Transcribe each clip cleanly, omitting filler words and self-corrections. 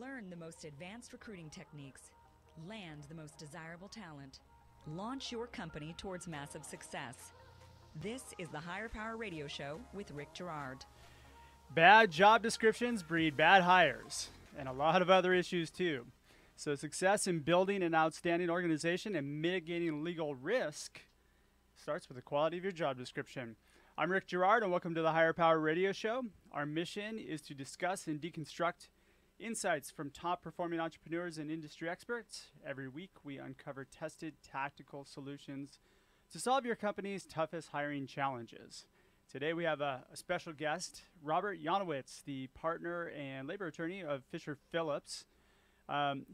Learn the most advanced recruiting techniques. Land the most desirable talent. Launch your company towards massive success. This is the Higher Power Radio Show with Rick Girard. Bad job descriptions breed bad hires, and a lot of other issues too. So success in building an outstanding organization and mitigating legal risk starts with the quality of your job description. I'm Rick Girard, and welcome to the Higher Power Radio Show. Our mission is to discuss and deconstruct insights from top-performing entrepreneurs and industry experts. Every week, we uncover tested tactical solutions to solve your company's toughest hiring challenges. Today, we have a special guest, Robert Yonowitz, the partner and labor attorney of Fisher Phillips.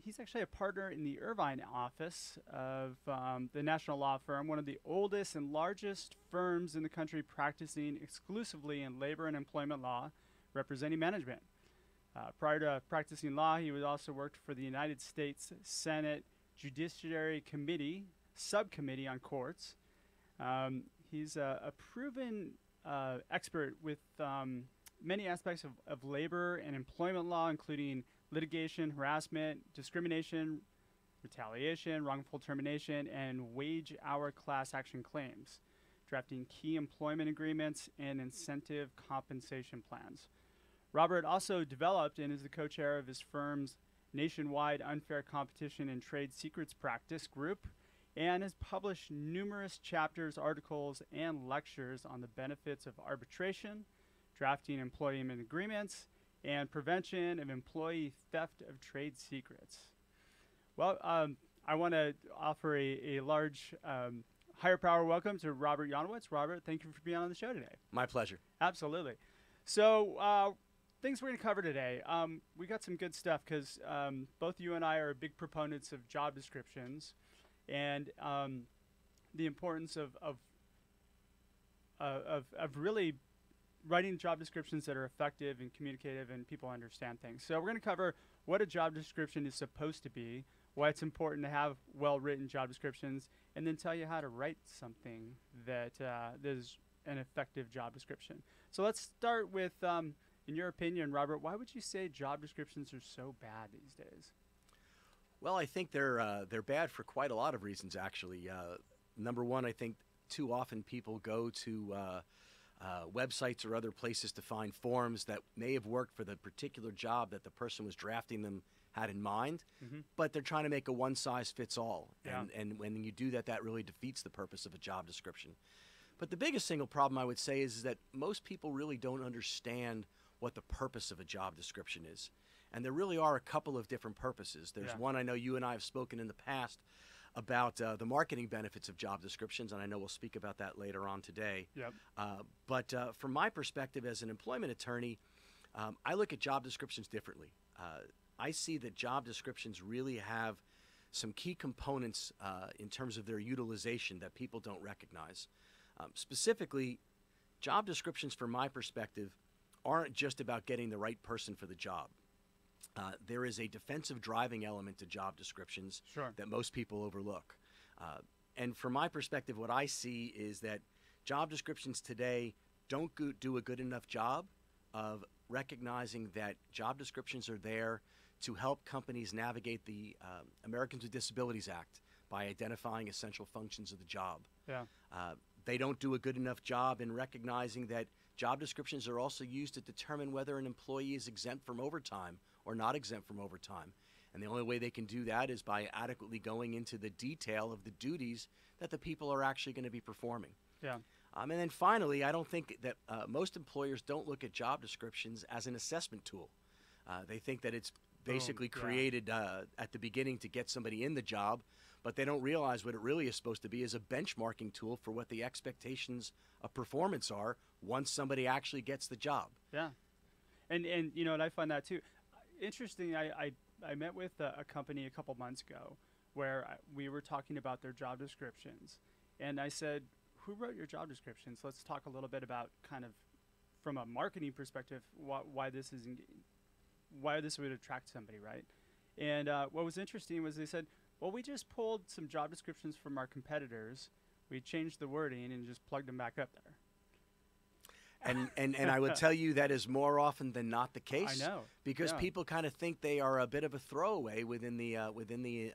He's actually a partner in the Irvine office of the national law firm, one of the oldest and largest firms in the country practicing exclusively in labor and employment law, representing management. Prior to practicing law, he also worked for the United States Senate Judiciary Committee, Subcommittee on Courts. He's a proven expert with many aspects of labor and employment law, including litigation, harassment, discrimination, retaliation, wrongful termination, and wage hour class action claims, drafting key employment agreements and incentive compensation plans. Robert also developed and is the co-chair of his firm's nationwide unfair competition and trade secrets practice group, and has published numerous chapters, articles, and lectures on the benefits of arbitration, drafting employment agreements, and prevention of employee theft of trade secrets. Well, I want to offer a large higher power welcome to Robert Yonowitz. Robert, thank you for being on the show today. My pleasure. Absolutely. So things we're going to cover today. We got some good stuff because both you and I are big proponents of job descriptions and the importance of really writing job descriptions that are effective and communicative and people understand things. So we're going to cover what a job description is supposed to be, why it's important to have well-written job descriptions, and then tell you how to write something that is an effective job description. So let's start with, in your opinion, Robert, why would you say job descriptions are so bad these days? Well, I think they're bad for quite a lot of reasons, actually. Number one, I think too often people go to websites or other places to find forms that may have worked for the particular job that the person was drafting them had in mind, but they're trying to make a one-size-fits-all. Yeah. And when you do that, that really defeats the purpose of a job description. But the biggest single problem I would say is that most people really don't understand what the purpose of a job description is. And there really are a couple of different purposes. There's one I know you and I have spoken in the past about the marketing benefits of job descriptions, and I know we'll speak about that later on today. Yep. But from my perspective as an employment attorney, I look at job descriptions differently. I see that job descriptions really have some key components in terms of their utilization that people don't recognize. Specifically, job descriptions, from my perspective, aren't just about getting the right person for the job. There is a defensive driving element to job descriptions that most people overlook. And from my perspective, what I see is that job descriptions today don't do a good enough job of recognizing that job descriptions are there to help companies navigate the Americans with Disabilities Act by identifying essential functions of the job. Yeah. They don't do a good enough job in recognizing that job descriptions are also used to determine whether an employee is exempt from overtime or not exempt from overtime. And the only way they can do that is by adequately going into the detail of the duties that the people are actually going to be performing. Yeah. And then finally, I don't think that most employers don't look at job descriptions as an assessment tool. They think that it's basically created at the beginning to get somebody in the job, but they don't realize what it really is supposed to be is a benchmarking tool for what the expectations of performance are once somebody actually gets the job. Yeah. And you know, and I find that too. Interesting, I met with a company a couple months ago where we were talking about their job descriptions. And I said, who wrote your job descriptions? Let's talk a little bit about kind of from a marketing perspective, why this would attract somebody, right? And what was interesting was they said, well, we just pulled some job descriptions from our competitors. We changed the wording and just plugged them back up there. And I would tell you that is more often than not the case. I know. Because Yeah. people kind of think they are a bit of a throwaway within the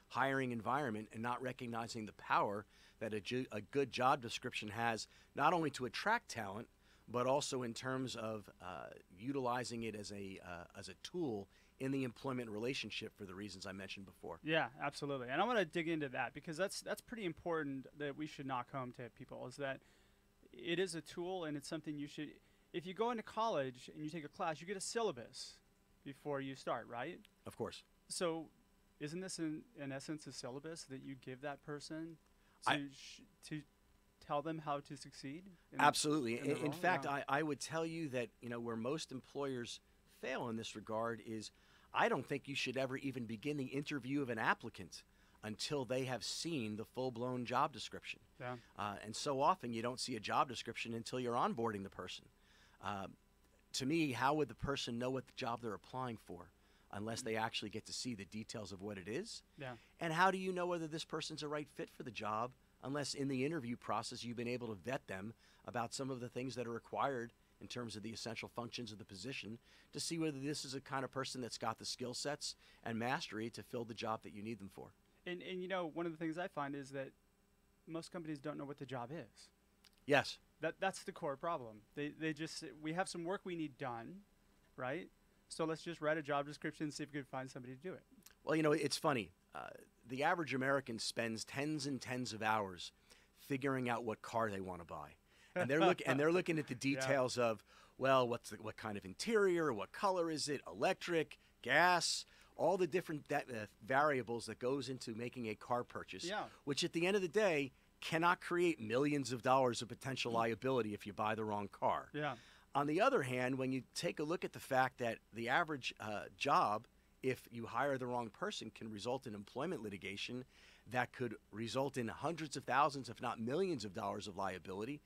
hiring environment, and not recognizing the power that a good job description has, not only to attract talent, but also in terms of utilizing it as a tool in the employment relationship for the reasons I mentioned before. Yeah, absolutely. And I want to dig into that, because that's pretty important that we should knock home to people, is that it is a tool, and it's something you should, if you go into college and you take a class, you get a syllabus before you start, right? Of course. So isn't this in essence a syllabus that you give that person to tell them how to succeed? Absolutely. In role? fact, Yeah. I would tell you that, where most employers fail in this regard is, I don't think you should ever even begin the interview of an applicant until they have seen the full-blown job description. Yeah. And so often you don't see a job description until you're onboarding the person. To me, how would the person know what the job they're applying for unless they actually get to see the details of what it is? Yeah. And how do you know whether this person's a right fit for the job unless in the interview process you've been able to vet them about some of the things that are required in terms of the essential functions of the position, to see whether this is a kind of person that's got the skill sets and mastery to fill the job that you need them for. And one of the things I find is that most companies don't know what the job is. Yes. That's the core problem. They just say, we have some work we need done, right? So let's just write a job description and see if we can find somebody to do it. Well, it's funny. The average American spends tens and tens of hours figuring out what car they want to buy, and they're looking at the details of, well, what kind of interior, what color is it, electric, gas, all the different variables that goes into making a car purchase. Yeah. Which at the end of the day cannot create millions of dollars of potential liability if you buy the wrong car. Yeah. On the other hand, when you take a look at the fact that the average job, if you hire the wrong person, can result in employment litigation that could result in hundreds of thousands, if not millions of dollars of liability,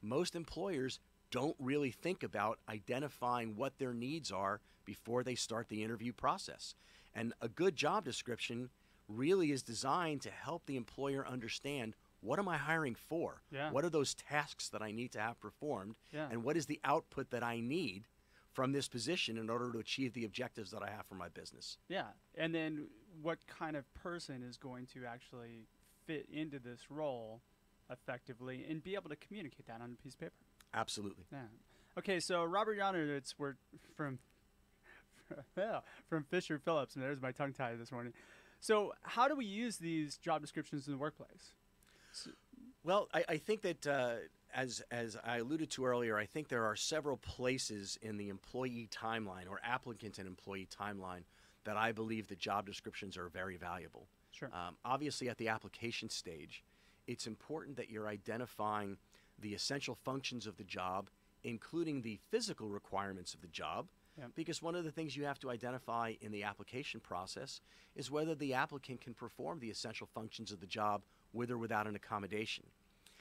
most employers don't really think about identifying what their needs are before they start the interview process. And a good job description really is designed to help the employer understand, what am I hiring for? Yeah. What are those tasks that I need to have performed? Yeah. And what is the output that I need from this position in order to achieve the objectives that I have for my business? Yeah. And then what kind of person is going to actually fit into this role effectively and be able to communicate that on a piece of paper? Absolutely. Yeah. Okay, so Robert Yonowitz, we're from Fisher Phillips, and there's my tongue tie this morning. So how do we use these job descriptions in the workplace? Well, I think that as I alluded to earlier, I think there are several places in the employee timeline or applicant and employee timeline that I believe that job descriptions are very valuable. Sure. Obviously, at the application stage, it's important that you're identifying the essential functions of the job, including the physical requirements of the job, Yep. because one of the things you have to identify in the application process is whether the applicant can perform the essential functions of the job with or without an accommodation.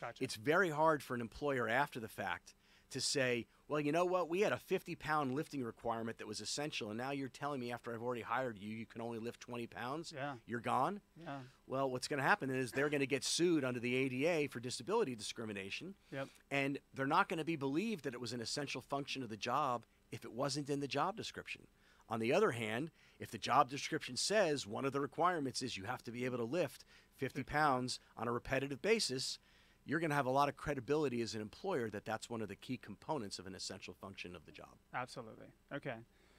Gotcha. It's very hard for an employer after the fact to say, well, you know what, we had a 50-pound lifting requirement that was essential, and now you're telling me after I've already hired you, you can only lift 20 pounds? Yeah. You're gone? Yeah. Well, what's going to happen is they're going to get sued under the ADA for disability discrimination, Yep. and they're not going to be believed that it was an essential function of the job if it wasn't in the job description. On the other hand, if the job description says one of the requirements is you have to be able to lift 50 pounds on a repetitive basis, you're going to have a lot of credibility as an employer that that's one of the key components of an essential function of the job. Absolutely. Okay.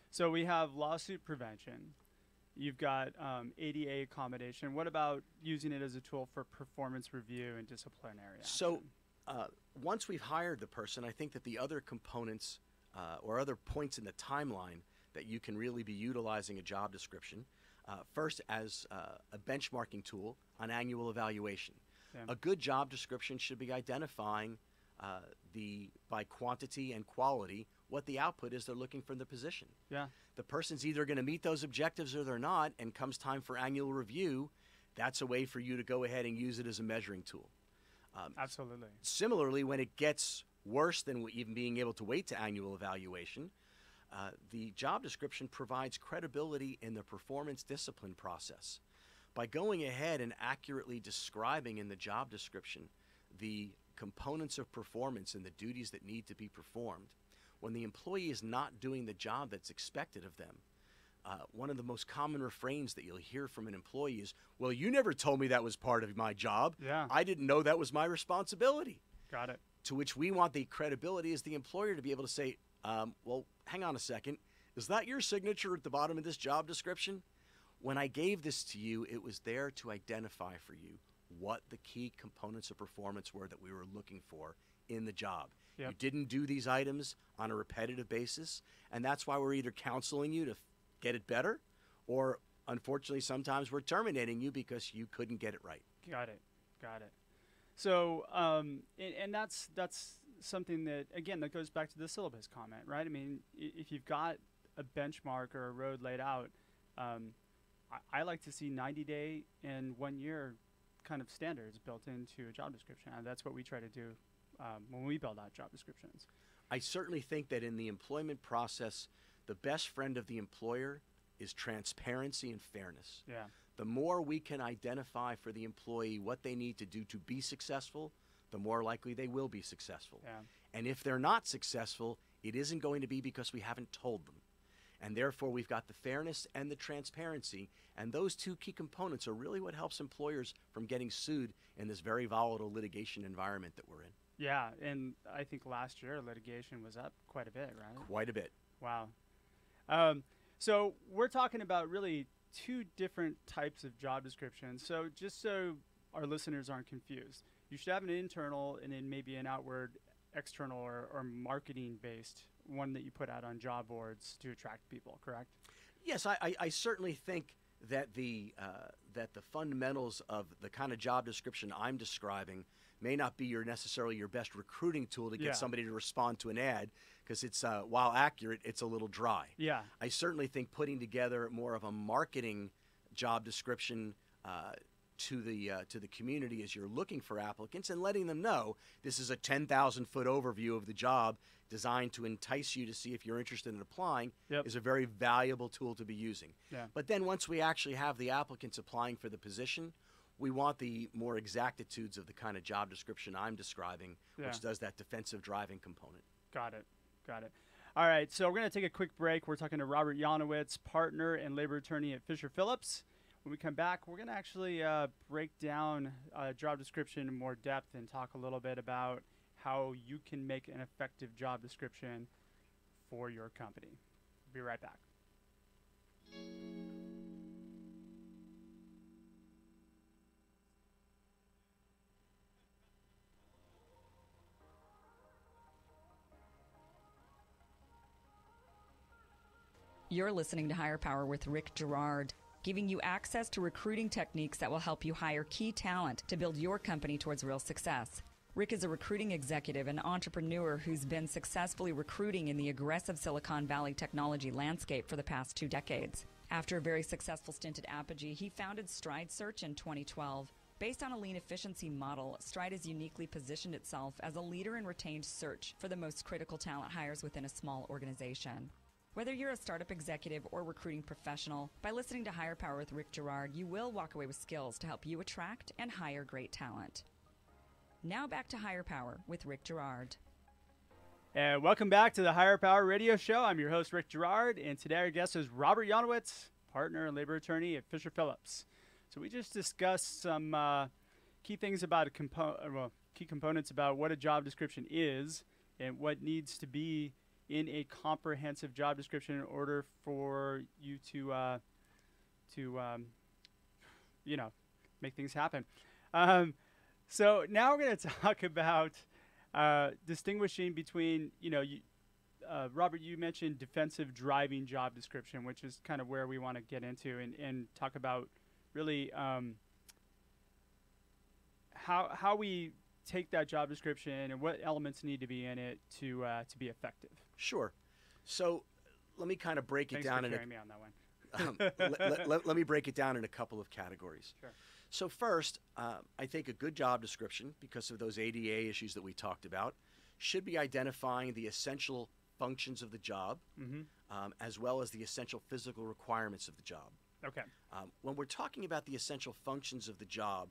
So we have lawsuit prevention. You've got ADA accommodation. What about using it as a tool for performance review and disciplinary action? So once we've hired the person, I think that the other components or other points in the timeline that you can really be utilizing a job description, first as a benchmarking tool on annual evaluation. Yeah. A good job description should be identifying by quantity and quality what the output is they're looking for in the position. Yeah. The person's either going to meet those objectives or they're not, and comes time for annual review, that's a way for you to go ahead and use it as a measuring tool. Absolutely. Similarly, when it gets worse than even being able to wait to annual evaluation, the job description provides credibility in the performance discipline process. By going ahead and accurately describing in the job description the components of performance and the duties that need to be performed, when the employee is not doing the job that's expected of them, one of the most common refrains that you'll hear from an employee is, well, you never told me that was part of my job. Yeah. I didn't know that was my responsibility. Got it. To which we want the credibility as the employer to be able to say, well, hang on a second. Is that your signature at the bottom of this job description? When I gave this to you, it was there to identify for you what the key components of performance were that we were looking for in the job. Yep. You didn't do these items on a repetitive basis, and that's why we're either counseling you to get it better, or unfortunately sometimes we're terminating you because you couldn't get it right. Got it. So, and that's something that, again, that goes back to the syllabus comment, right? I mean, if you've got a benchmark or a road laid out, I like to see 90-day and 1 year kind of standards built into a job description. And that's what we try to do when we build out job descriptions. I certainly think that in the employment process, the best friend of the employer is transparency and fairness. Yeah. The more we can identify for the employee what they need to do to be successful, the more likely they will be successful. Yeah. And if they're not successful, it isn't going to be because we haven't told them. And therefore, we've got the fairness and the transparency, and those two key components are really what helps employers from getting sued in this very volatile litigation environment that we're in. Yeah, and I think last year litigation was up quite a bit, right? Quite a bit. Wow. So we're talking about really two different types of job descriptions. So just so our listeners aren't confused, you should have an internal and then maybe an outward, external or marketing-based one that you put out on job boards to attract people, correct? Yes, I certainly think that the fundamentals of the kind of job description I'm describing may not be necessarily your best recruiting tool to get somebody to respond to an ad, because it's while accurate, it's a little dry. Yeah. I certainly think putting together more of a marketing job description to the community as you're looking for applicants and letting them know this is a 10,000-foot overview of the job designed to entice you to see if you're interested in applying is a very valuable tool to be using. Yeah. But then once we actually have the applicants applying for the position, we want the more exactitudes of the kind of job description I'm describing, which does that defensive driving component. Got it. All right, so we're going to take a quick break. We're talking to Robert Yonowitz, partner and labor attorney at Fisher Phillips. When we come back, we're going to actually break down a job description in more depth and talk a little bit about how you can make an effective job description for your company. Be right back. You're listening to Higher Power with Rick Girard, giving you access to recruiting techniques that will help you hire key talent to build your company towards real success. Rick is a recruiting executive and entrepreneur who's been successfully recruiting in the aggressive Silicon Valley technology landscape for the past 2 decades. After a very successful stint at Apogee, he founded Stride Search in 2012. Based on a lean efficiency model, Stride has uniquely positioned itself as a leader in retained search for the most critical talent hires within a small organization. Whether you're a startup executive or recruiting professional, by listening to Higher Power with Rick Girard, you will walk away with skills to help you attract and hire great talent. Now back to Higher Power with Rick Girard. And welcome back to the Higher Power Radio Show. I'm your host, Rick Girard, and today our guest is Robert Yonowitz, partner and labor attorney at Fisher Phillips. So we just discussed some key things about key components about what a job description is and what needs to be in a comprehensive job description in order for you to make things happen. So now we're going to talk about distinguishing between, Robert, you mentioned defensive driving job description, which is kind of where we want to get into and talk about really how we take that job description and what elements need to be in it to be effective. Sure. So let me kind of break it down. Thanks for carrying me on that one. Let me break it down in a couple of categories. Sure. So first, I think a good job description, because of those ADA issues that we talked about, should be identifying the essential functions of the job, as well as the essential physical requirements of the job. Okay. When we're talking about the essential functions of the job,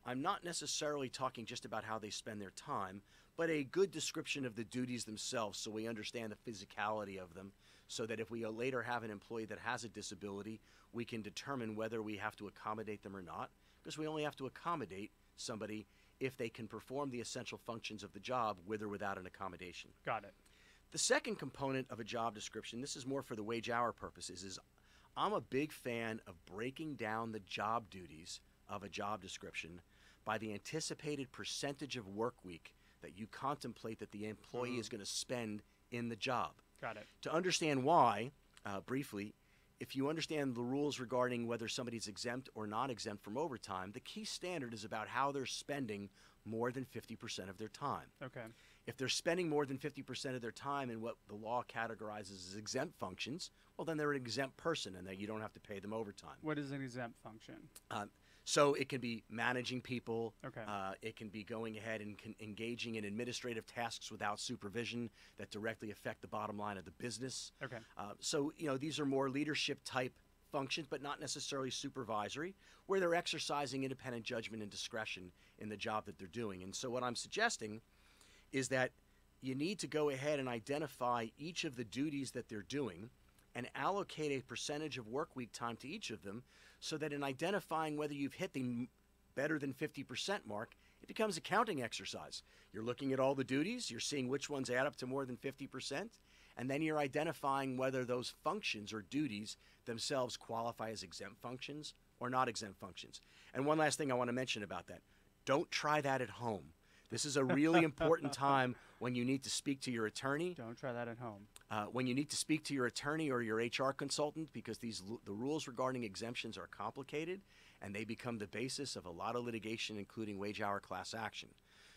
I'm not necessarily talking just about how they spend their time, but a good description of the duties themselves so we understand the physicality of them, so that if we later have an employee that has a disability, we can determine whether we have to accommodate them or not, because we only have to accommodate somebody if they can perform the essential functions of the job with or without an accommodation. Got it. The second component of a job description, this is more for the wage hour purposes, is I'm a big fan of breaking down the job duties of a job description by the anticipated percentage of work week that you contemplate that the employee is going to spend in the job. Got it. To understand why, briefly, if you understand the rules regarding whether somebody's exempt or not exempt from overtime, the key standard is about how they're spending more than 50% of their time. Okay. If they're spending more than 50% of their time in what the law categorizes as exempt functions, well, then they're an exempt person and that you don't have to pay them overtime. What is an exempt function? So it can be managing people. Okay. It can be going ahead and engaging in administrative tasks without supervision that directly affect the bottom line of the business. Okay. So, these are more leadership type functions, but not necessarily supervisory, where they're exercising independent judgment and discretion in the job that they're doing. And so what I'm suggesting is that you need to go ahead and identify each of the duties that they're doing and allocate a percentage of work week time to each of them, so that in identifying whether you've hit the better than 50% mark, it becomes a counting exercise. You're looking at all the duties, you're seeing which ones add up to more than 50%, and then you're identifying whether those functions or duties themselves qualify as exempt functions or not exempt functions. And one last thing I want to mention about that. Don't try that at home. This is a really important time when you need to speak to your attorney. Don't try that at home. When you need to speak to your attorney or your HR consultant, because the rules regarding exemptions are complicated and they become the basis of a lot of litigation, including wage hour class action.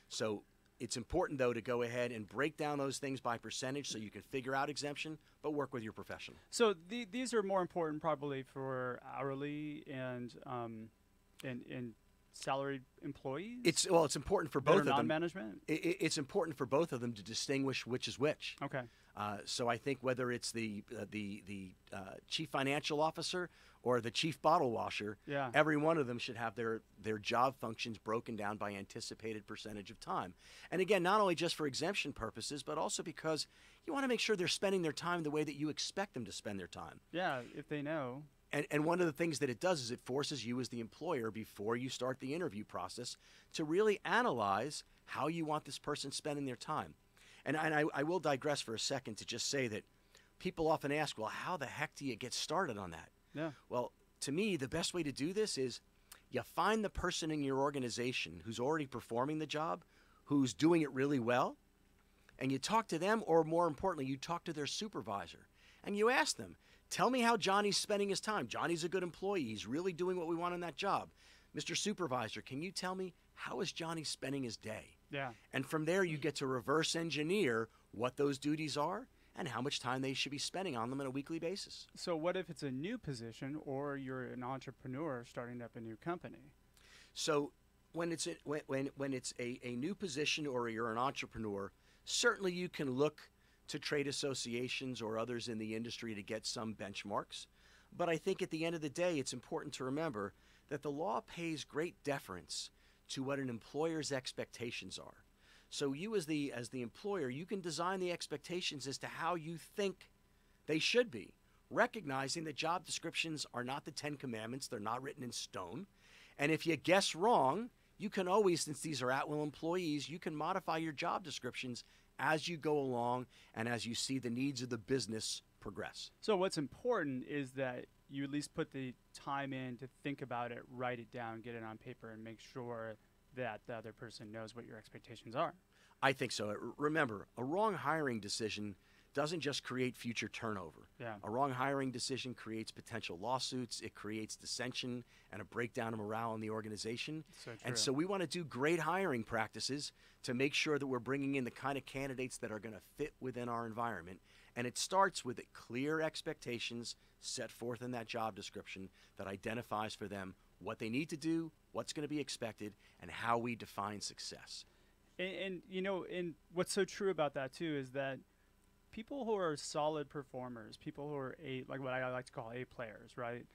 So it's important, though, to go ahead and break down those things by percentage so you can figure out exemption, but work with your professional. So these are more important probably for hourly and salaried employees? It's important for both of them. Non-management? It's important for both of them to distinguish which is which. Okay. So I think whether it's the chief financial officer or the chief bottle washer, Yeah. every one of them should have their job functions broken down by anticipated percentage of time. And again, not only just for exemption purposes, but also because you want to make sure they're spending their time the way that you expect them to spend their time. Yeah, if they know. And one of the things that it does is it forces you as the employer, before you start the interview process, to really analyze how you want this person spending their time. And I will digress for a second to just say that people often ask, well, how the heck do you get started on that? Yeah. Well, to me, the best way to do this is you find the person in your organization who's already performing the job, who's doing it really well, and you talk to them, or more importantly, you talk to their supervisor, and you ask them, tell me how Johnny's spending his time. Johnny's a good employee. He's really doing what we want in that job. Mr. Supervisor, can you tell me how is Johnny spending his day? Yeah. And from there, you get to reverse engineer what those duties are and how much time they should be spending on them on a weekly basis. So what if it's a new position or you're an entrepreneur starting up a new company? So when it's a new position or you're an entrepreneur, certainly you can look to trade associations or others in the industry to get some benchmarks. But I think at the end of the day, it's important to remember that the law pays great deference to what an employer's expectations are. So you as the employer, you can design the expectations as to how you think they should be, recognizing that job descriptions are not the 10 Commandments, they're not written in stone. And if you guess wrong, you can always, since these are at-will employees, you can modify your job descriptions as you go along and as you see the needs of the business progress. So what's important is that you at least put the time in to think about it, write it down, get it on paper, and make sure that the other person knows what your expectations are. I think so. Remember, a wrong hiring decision doesn't just create future turnover. Yeah. A wrong hiring decision creates potential lawsuits. It creates dissension and a breakdown of morale in the organization. So true. And so we want to do great hiring practices to make sure that we're bringing in the kind of candidates that are going to fit within our environment. And it starts with clear expectations set forth in that job description that identifies for them what they need to do, what's going to be expected, and how we define success. And what's so true about that too is that people who are solid performers, people who are like what I like to call A players, right?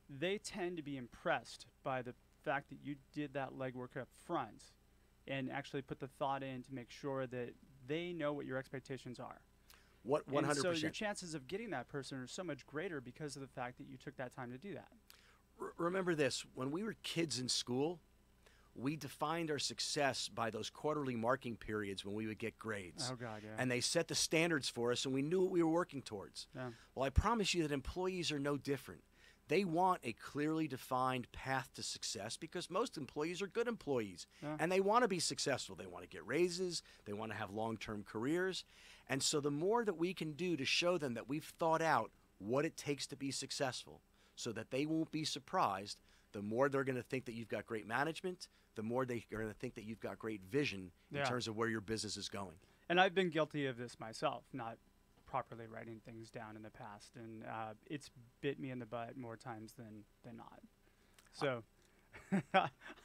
They tend to be impressed by the fact that you did that legwork up front and actually put the thought in to make sure that they know what your expectations are. What 100%. And so your chances of getting that person are so much greater because of the fact that you took that time to do that. Remember this, when we were kids in school, we defined our success by those quarterly marking periods when we would get grades. Oh, God, yeah. And they set the standards for us, and we knew what we were working towards. Yeah. Well, I promise you that employees are no different. They want a clearly defined path to success because most employees are good employees, and they want to be successful. They want to get raises. They want to have long-term careers. And so the more that we can do to show them that we've thought out what it takes to be successful so that they won't be surprised, the more they're going to think that you've got great management, the more they're going to think that you've got great vision in terms of where your business is going. And I've been guilty of this myself, not properly writing things down in the past, and it's bit me in the butt more times than not. So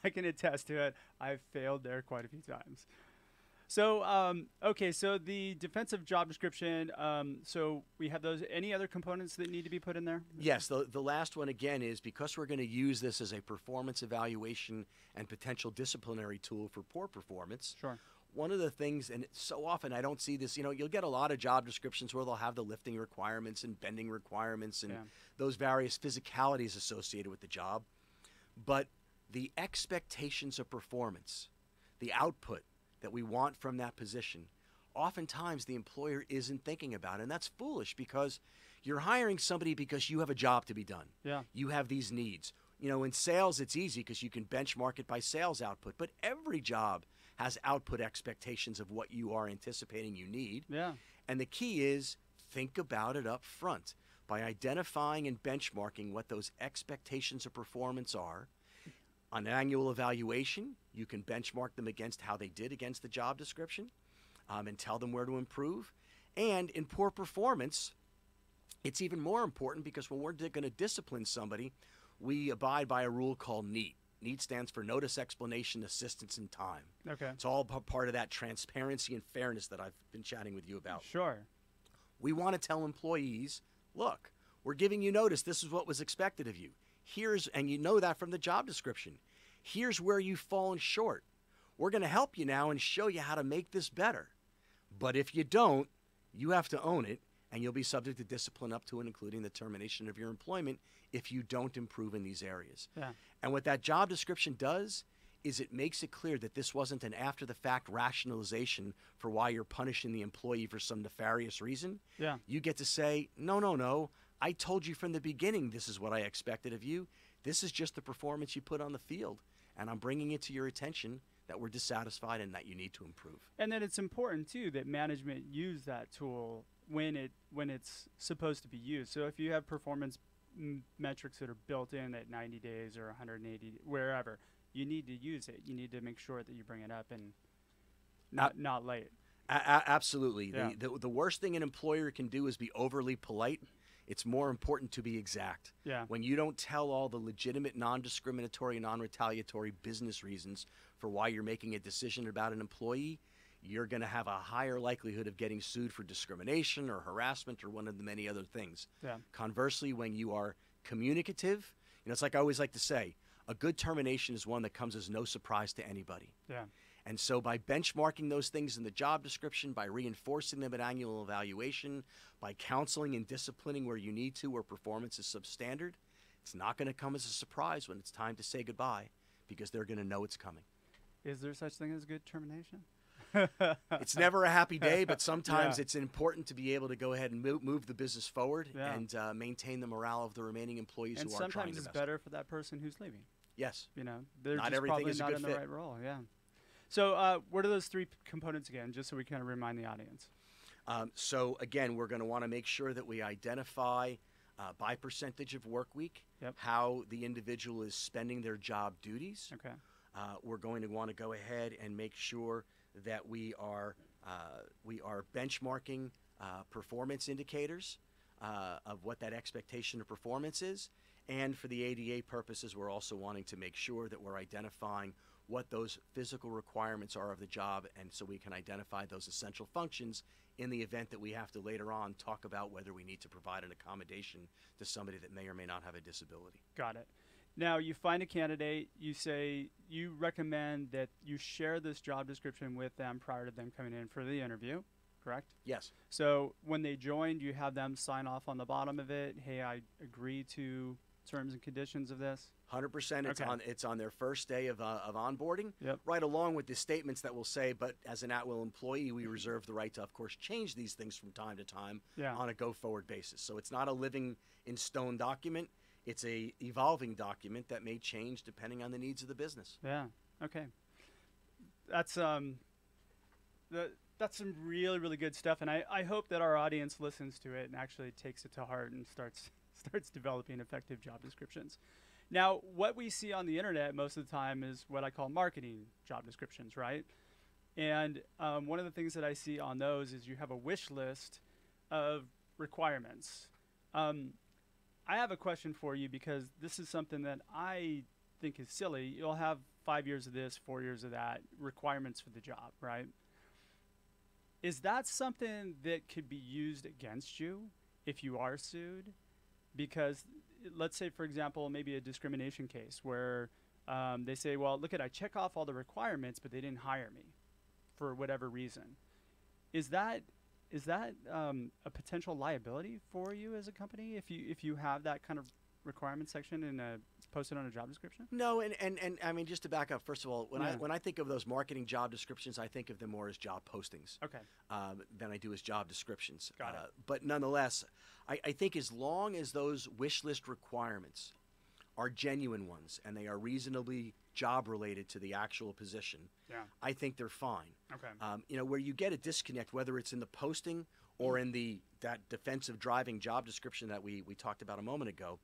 I can attest to it. I've failed there quite a few times. So, okay, so the defensive job description, so we have those. Any other components that need to be put in there? Yes, the last one, again, is because we're going to use this as a performance evaluation and potential disciplinary tool for poor performance. Sure. One of the things, and so often I don't see this, you'll get a lot of job descriptions where they'll have the lifting requirements and bending requirements and those various physicalities associated with the job. But the expectations of performance, the output that we want from that position, oftentimes the employer isn't thinking about it. And that's foolish because you're hiring somebody because you have a job to be done. Yeah. You have these needs. In sales, it's easy because you can benchmark it by sales output. But every job has output expectations of what you are anticipating you need. Yeah. And the key is think about it up front by identifying and benchmarking what those expectations of performance are. On an annual evaluation, you can benchmark them against how they did against the job description and tell them where to improve. And in poor performance, it's even more important because when we're going to discipline somebody, we abide by a rule called NEAT. NEAT stands for Notice, Explanation, Assistance, and Time. Okay. It's all part of that transparency and fairness that I've been chatting with you about. Sure. We want to tell employees, look, we're giving you notice. This is what was expected of you. And you know that from the job description. Here's where you've fallen short. We're going to help you now and show you how to make this better. But if you don't, you have to own it, and you'll be subject to discipline up to and including the termination of your employment if you don't improve in these areas. Yeah. And what that job description does is it makes it clear that this wasn't an after-the-fact rationalization for why you're punishing the employee for some nefarious reason. Yeah. You get to say, no, I told you from the beginning this is what I expected of you. This is just the performance you put on the field, and I'm bringing it to your attention that we're dissatisfied and that you need to improve. And then it's important, too, that management use that tool when it's supposed to be used. So if you have performance metrics that are built in at 90 days or 180, wherever, you need to use it. You need to make sure that you bring it up and not late. Absolutely. Yeah. The worst thing an employer can do is be overly polite. It's more important to be exact. Yeah. When you don't tell all the legitimate, non-discriminatory, non-retaliatory business reasons for why you're making a decision about an employee, you're going to have a higher likelihood of getting sued for discrimination or harassment or one of the many other things. Yeah. Conversely, when you are communicative, it's like I always like to say, a good termination is one that comes as no surprise to anybody. Yeah. And so by benchmarking those things in the job description, by reinforcing them at annual evaluation, by counseling and disciplining where you need to, where performance is substandard, it's not going to come as a surprise when it's time to say goodbye because they're going to know it's coming. Is there such thing as good termination? It's never a happy day, but sometimes it's important to be able to go ahead and move the business forward and maintain the morale of the remaining employees who are trying their best. And sometimes it's better for that person who's leaving. Yes. They're not just everything probably is a not good in fit. the right role. Yeah. So what are those three components again, just so we kind of remind the audience? So again, we're going to want to make sure that we identify by percentage of work week how the individual is spending their job duties. Okay. We're going to want to go ahead and make sure that we are benchmarking performance indicators of what that expectation of performance is. And for the ADA purposes, we're also wanting to make sure that we're identifying what those physical requirements are of the job, and so we can identify those essential functions in the event that we have to later on talk about whether we need to provide an accommodation to somebody that may or may not have a disability. Got it. Now, you find a candidate, you say you recommend that you share this job description with them prior to them coming in for the interview, correct? Yes. So when they join, you have them sign off on the bottom of it, hey, I agree to terms and conditions of this? 100%. It's on their first day of onboarding, Yep. right along with the statements that will say, but as an at-will employee, we reserve the right to, of course, change these things from time to time on a go-forward basis. So it's not a living in stone document. It's a evolving document that may change depending on the needs of the business. Yeah. Okay. That's some really, really good stuff, and I hope that our audience listens to it and actually takes it to heart and starts developing effective job descriptions. Now, what we see on the internet most of the time is what I call marketing job descriptions, right? And one of the things that I see on those is you have a wish list of requirements. I have a question for you because this is something that I think is silly. You'll have 5 years of this, 4 years of that, requirements for the job, right? Is that something that could be used against you if you are sued? Because let's say, for example, maybe a discrimination case where they say, well, look I check off all the requirements, but they didn't hire me for whatever reason. Is that a potential liability for you as a company if you have that kind of requirement section in posted on a job description? No, and I mean, just to back up, first of all, when I think of those marketing job descriptions, I think of them more as job postings. Okay. Than I do as job descriptions. Got it. But nonetheless, I think as long as those wish list requirements are genuine ones and they are reasonably job related to the actual position, I think they're fine. Okay. Where you get a disconnect, whether it's in the posting or in that defensive driving job description that we talked about a moment ago,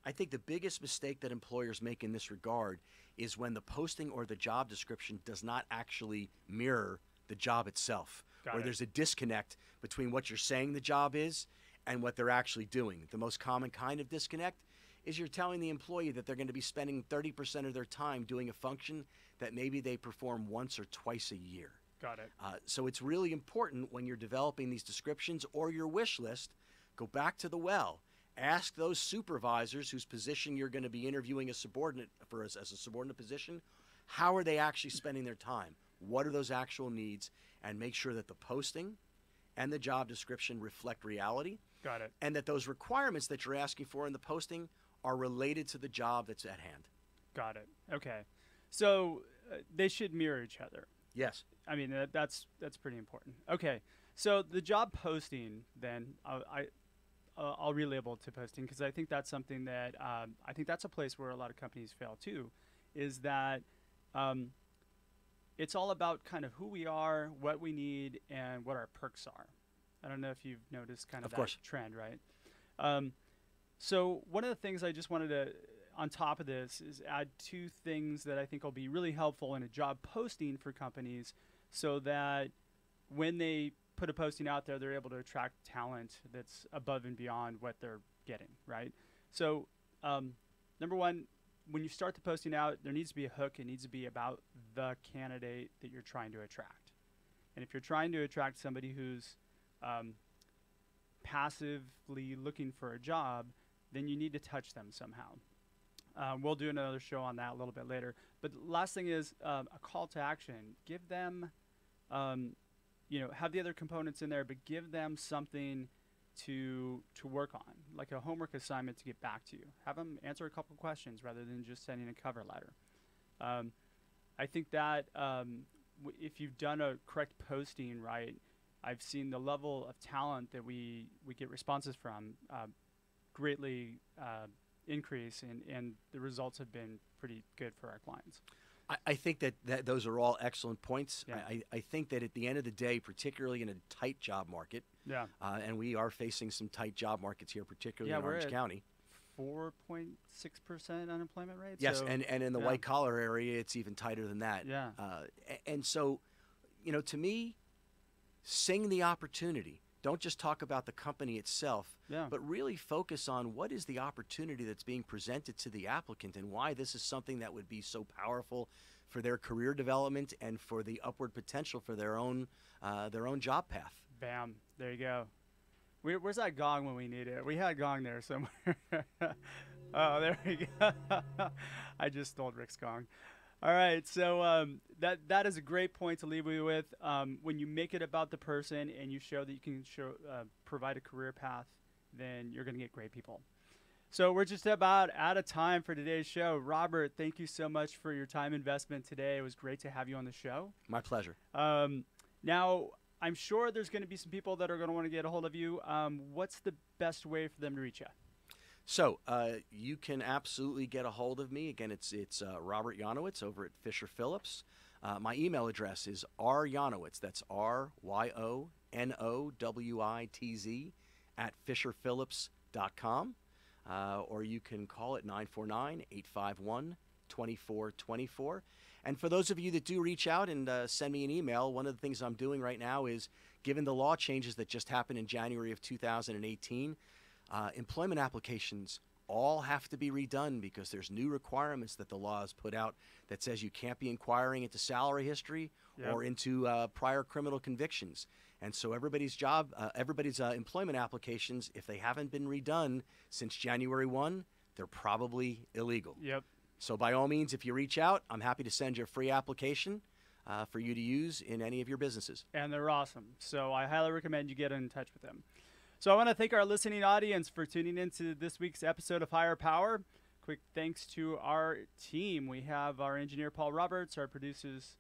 I think the biggest mistake that employers make in this regard is when the posting or the job description does not actually mirror the job itself, where there's a disconnect between what you're saying the job is and what they're actually doing. The most common kind of disconnect is you're telling the employee that they're going to be spending 30% of their time doing a function that maybe they perform once or twice a year. Got it. So it's really important when you're developing these descriptions or your wish list, go back to the well. Ask those supervisors whose position you're going to be interviewing a subordinate for as a subordinate position, how are they actually spending their time? What are those actual needs? And make sure that the posting and the job description reflect reality. Got it. And that those requirements that you're asking for in the posting are related to the job that's at hand. Got it. Okay. So they should mirror each other. Yes. I mean, that's pretty important. Okay. So the job posting, then, I'll relabel to posting because I think that's something that I think that's a place where a lot of companies fail too, is that it's all about kind of who we are, what we need, and what our perks are. I don't know if you've noticed kind of that trend, right? So one of the things I just wanted to, on top of this, is add two things that I think will be really helpful in a job posting for companies so that when they put a posting out there, they're able to attract talent that's above and beyond what they're getting, right? So number one, when you start the posting out, there needs to be a hook. It needs to be about the candidate that you're trying to attract. And if you're trying to attract somebody who's passively looking for a job, then you need to touch them somehow. We'll do another show on that a little bit later. But the last thing is a call to action. Give them, have the other components in there, but give them something to work on, like a homework assignment to get back to you. Have them answer a couple questions rather than just sending a cover letter. I think that if you've done a correct posting right, I've seen the level of talent that we get responses from greatly increase, and the results have been pretty good for our clients. I think that those are all excellent points. Yeah. I think that at the end of the day, particularly in a tight job market, and we are facing some tight job markets here, particularly in Orange County. 4.6% unemployment rate? Yes, so, and in the white-collar area, it's even tighter than that. Yeah. And so, to me, sing the opportunity. Don't just talk about the company itself, but really focus on what is the opportunity that's being presented to the applicant and why this is something that would be so powerful for their career development and for the upward potential for their own job path. Bam. There you go. Where's that gong when we need it? We had a gong there somewhere. Oh, there we go. I just stole Rick's gong. All right, so that is a great point to leave you with. When you make it about the person and you show that you can provide a career path, then you're going to get great people. So we're just about out of time for today's show. Robert, thank you so much for your time investment today. It was great to have you on the show. My pleasure. Now, I'm sure there's going to be some people that are going to want to get a hold of you. What's the best way for them to reach you? So you can absolutely get a hold of me. Again, it's Robert Yonowitz over at Fisher Phillips. My email address is ryonowitz, that's RYONOWITZ @fisherphillips.com. Or you can call it 949-851-2424. And for those of you that do reach out and send me an email, one of the things I'm doing right now is, given the law changes that just happened in January of 2018, employment applications all have to be redone because there's new requirements that the law has put out that says you can't be inquiring into salary history or into prior criminal convictions. And so everybody's employment applications, if they haven't been redone since January 1, they're probably illegal. Yep. So by all means, if you reach out, I'm happy to send you a free application for you to use in any of your businesses. And they're awesome. So I highly recommend you get in touch with them. So I want to thank our listening audience for tuning into this week's episode of Higher Power. Quick thanks to our team. We have our engineer, Paul Roberts, our producers,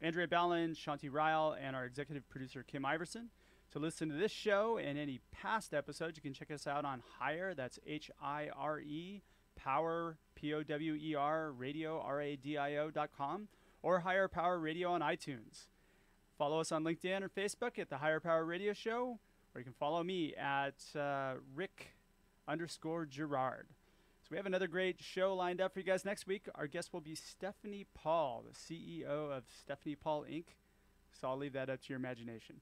Andrea Ballin, Shanti Ryle, and our executive producer, Kim Iverson. To listen to this show and any past episodes, you can check us out on Hire, that's HIRE, Power, POWER, Radio, RADIO.com, or Higher Power Radio on iTunes. Follow us on LinkedIn or Facebook at the Higher Power Radio Show, or you can follow me at Rick_Girard. So we have another great show lined up for you guys next week. Our guest will be Stephanie Paul, the CEO of Stephanie Paul Inc. So I'll leave that up to your imagination.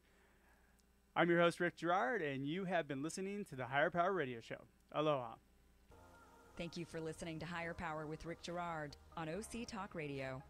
I'm your host, Rick Girard, and you have been listening to the Higher Power Radio Show. Aloha. Thank you for listening to Higher Power with Rick Girard on OC Talk Radio.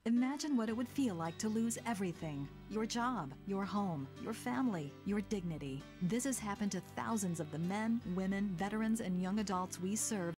Imagine what it would feel like to lose everything. Your job, your home, your family, your dignity. This has happened to thousands of the men, women, veterans, and young adults we serve